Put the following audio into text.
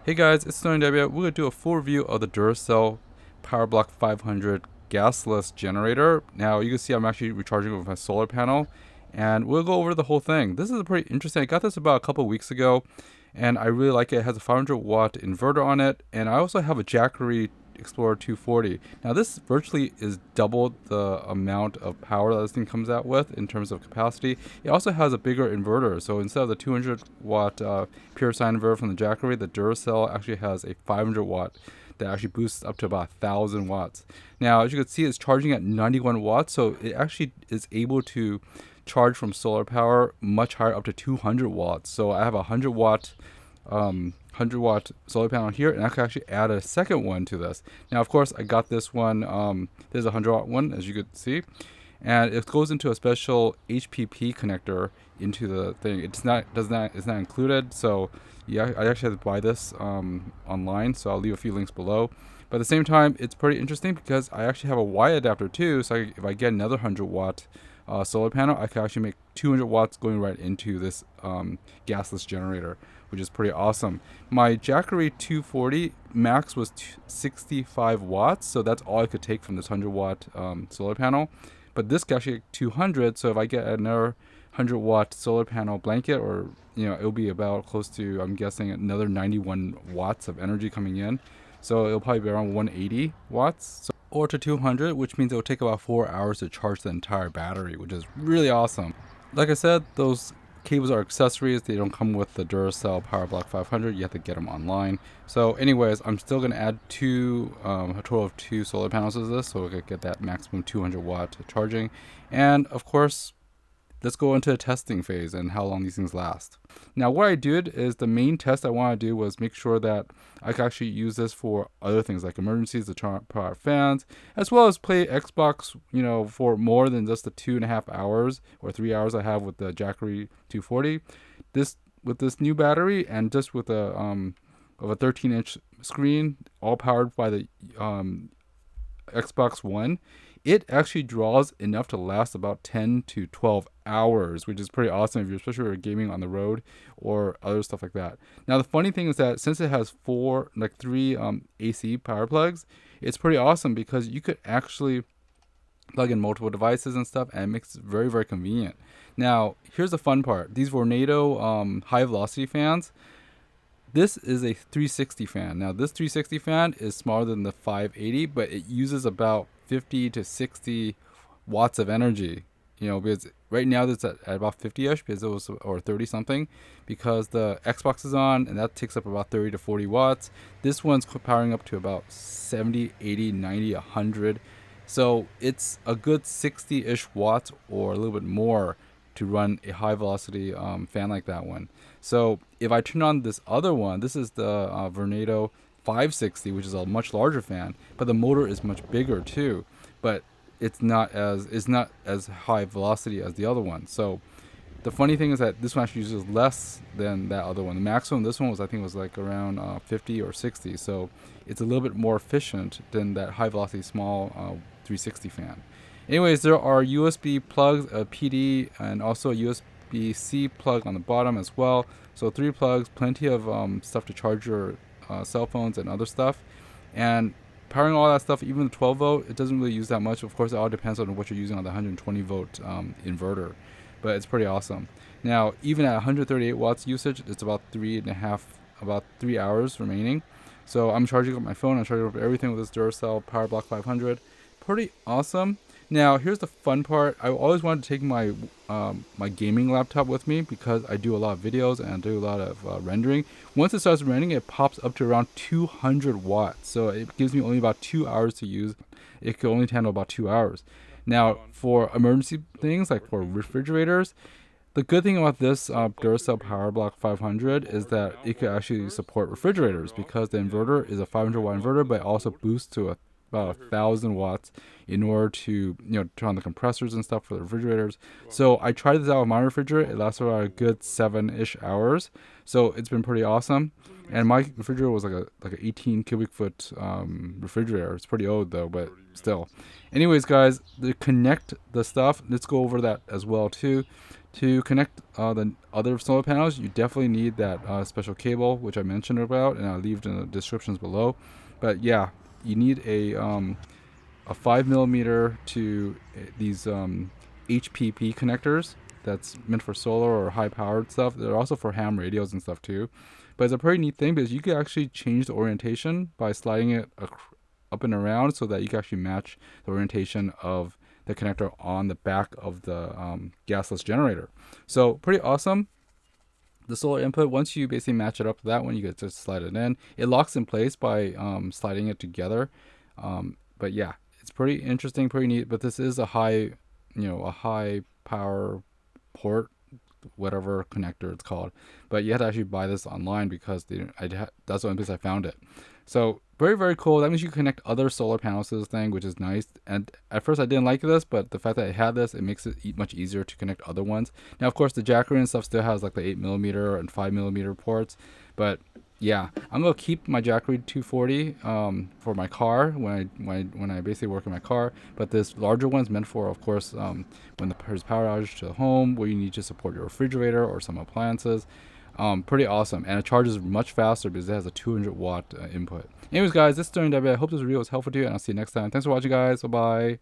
Hey guys, it's SterlingW. We're going to do a full review of the Duracell PowerBlock 500 gasless generator. Now you can see I'm actually recharging with my solar panel, and we'll go over the whole thing. This is pretty interesting. I got this about a couple weeks ago, and I really like it. It has a 500 watt inverter on it, and I also have a Jackery Explorer 240. Now this virtually is double the amount of power that this thing comes out with in terms of capacity. It also has a bigger inverter, so instead of the 200 watt pure sine inverter from the Jackery, the Duracell actually has a 500 watt that actually boosts up to about 1,000 watts. Now as you can see, it's charging at 91 watts, so it actually is able to charge from solar power much higher, up to 200 watts. So I have a 100 watt solar panel here, and I can actually add a second one to this. Now of course I got this one, there's a 100 watt one, as you could see, and it goes into a special HPP connector into the thing. It's not included, so yeah, I actually had to buy this online, so I'll leave a few links below. But at the same time, it's pretty interesting because I actually have a Y adapter too, so if I get another 100 watt solar panel, I can actually make 200 watts going right into this gasless generator, which is pretty awesome. My Jackery 240 max was 65 watts, so that's all I could take from this 100 watt solar panel. But this can actually get 200, so if I get another 100 watt solar panel blanket, or it'll be about close to, I'm guessing, another 91 watts of energy coming in. So it'll probably be around 180 watts. Or to 200, which means it will take about 4 hours to charge the entire battery, which is really awesome. Like I said, those cables are accessories. They don't come with the Duracell PowerBlock 500. You have to get them online. So anyways, I'm still going to add a total of 2 solar panels to this, so we could get that maximum 200 watt charging. And of course, let's go into the testing phase and how long these things last. Now what I did is, the main test I want to do was make sure that I can actually use this for other things like emergencies, to turn on fans, as well as play Xbox, for more than just the 2.5 hours or 3 hours I have with the Jackery 240. With this new battery, and just with a 13-inch screen, all powered by the Xbox One, it actually draws enough to last about 10 to 12 hours, which is pretty awesome, especially if you're gaming on the road or other stuff like that. Now the funny thing is that since it has three AC power plugs, it's pretty awesome because you could actually plug in multiple devices and stuff, and it makes it very, very convenient. Now here's the fun part: these Vornado high velocity fans. This is a 360 fan. Now this 360 fan is smaller than the 580, but it uses about 50 to 60 watts of energy. Because right now it's at about 50-ish, because it was, or 30 something, because the Xbox is on, and that takes up about 30 to 40 watts. This one's powering up to about 70, 80, 90, 100. So it's a good 60-ish watts or a little bit more to run a high velocity fan like that one. So if I turn on this other one, this is the Vornado 560, which is a much larger fan, but the motor is much bigger too, but it's not as high velocity as the other one. So the funny thing is that this one actually uses less than that other one. The maximum this one was, I think, was like around 50 or 60, so it's a little bit more efficient than that high velocity small 360 fan. Anyways, there are USB plugs, a PD, and also a USB-C plug on the bottom as well. So 3 plugs, plenty of stuff to charge your cell phones and other stuff. And powering all that stuff, even the 12 volt, it doesn't really use that much. Of course, it all depends on what you're using on the 120 volt inverter, but it's pretty awesome. Now, even at 138 watts usage, it's about 3 hours remaining. So I'm charging up my phone, I'm charging up everything with this Duracell PowerBlock 500. Pretty awesome. Now here's the fun part. I always wanted to take my my gaming laptop with me, because I do a lot of videos and I do a lot of rendering. Once it starts rendering, it pops up to around 200 watts, so it gives me only about 2 hours to use. It can only handle about 2 hours. Now for emergency things like for refrigerators, the good thing about this Duracell PowerBlock 500 is that it could actually support refrigerators, because the inverter is a 500 watt inverter, but it also boosts to about 1,000 watts in order to turn on the compressors and stuff for the refrigerators. So I tried this out with my refrigerator. It lasted about a good 7-ish hours, so it's been pretty awesome. And my refrigerator was like an 18 cubic foot refrigerator. It's pretty old though, but still. Anyways, guys, to connect the stuff, let's go over that as well too. To connect the other solar panels, you definitely need that special cable, which I mentioned about, and I'll leave it in the descriptions below. But yeah, you need a 5 millimeter to these HPP connectors. That's meant for solar or high powered stuff. They're also for ham radios and stuff too. But it's a pretty neat thing because you can actually change the orientation by sliding it up and around so that you can actually match the orientation of the connector on the back of the gasless generator. So pretty awesome. The solar input, once you basically match it up to that one, you get to slide it in. It locks in place by sliding it together. But yeah, it's pretty interesting, pretty neat. But this is a high power port, whatever connector it's called. But you have to actually buy this online because that's the only place I found it. So very, very cool. That means you can connect other solar panels to this thing, which is nice. And at first I didn't like this, but the fact that it had this, it makes it much easier to connect other ones. Now, of course, the Jackery and stuff still has like the 8 millimeter and 5 millimeter ports. But yeah, I'm gonna keep my Jackery 240 for my car when I basically work in my car. But this larger one's meant for, of course, when there's power outage to the home, where you need to support your refrigerator or some appliances. Pretty awesome, and it charges much faster because it has a 200 watt input. Anyways, guys, this is SterlingW. I hope this video was helpful to you, and I'll see you next time. Thanks for watching, guys. Bye bye.